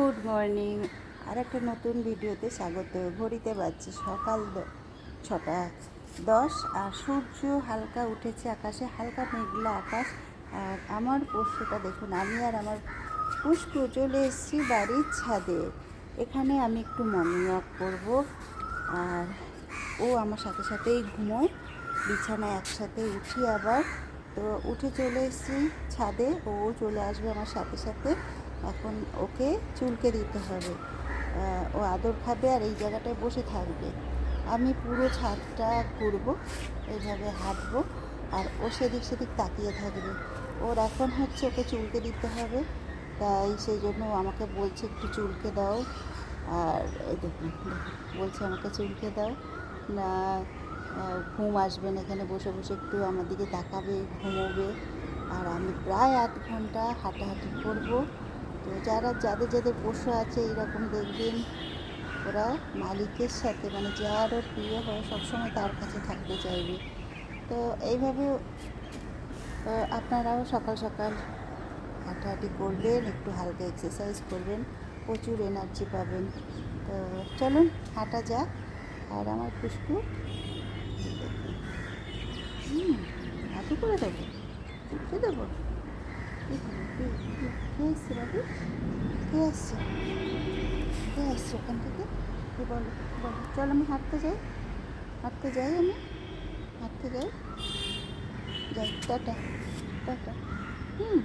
Good morning. আর একটা নতুন ভিডিওতে স্বাগত। ঘড়িতে বাজছে সকাল 6:10 আর সূর্য হালকা উঠেছে, আকাশে হালকা মেঘলা আকাশ। আর আমার পোষ্যটা দেখুন, আমি আর আমার পুষ্কু চলে এসেছি বাড়ির ছাদে। এখানে আমি একটু মর্নিং ওয়াক করবো আর ও আমার সাথে সাথেই ঘুমোয়। বিছানায় একসাথে উঠি আবার, তো উঠে চলে এসেছি ছাদে, ও চলে আসবে আমার সাথে সাথে। এখন ওকে চুলকে দিতে হবে, ও আদর খাবে আর এই জায়গাটায় বসে থাকবে। আমি পুরো ছাদটা ঘুরবো, এইভাবে হাঁটবো আর ও সেদিক সেদিক তাকিয়ে থাকবে। ওর এখন হচ্ছে ওকে চুলকে দিতে হবে, তাই সেই জন্য আমাকে বলছে একটু চুলকে দাও। আর এই দেখুন বলছে আমাকে চুলকে দাও না, ঘুম আসবে না, এখানে বসে বসে একটু আমার দিকে তাকাবে, ঘুমোবে। আর আমি প্রায় 8 ঘন্টা হাঁটাহাঁটি করব। তো যাদের যাদের পশু আছে এইরকম দেখবেন, ওরা মালিকের সাথে মানে যার ওর প্রিয় হয় সবসময় তার কাছে থাকতে চাইবে। তো এইভাবে আপনারাও সকাল সকাল হাঁটাহাঁটি করবেন, একটু হালকা এক্সারসাইজ করবেন, প্রচুর এনার্জি পাবেন। তো চলুন হাঁটা যাক। আর আমার পুষ্পু হাঁটু করে দেবো, চুলকে দেবো। কে এসছে বাবু? কে আসছে? কে আসছে ওখান থেকে? বলো বলো, চল আমি হাঁটতে যাই, হাঁটতে যাই, আমি হাঁটতে যাই, যাই, টাটা টাটা।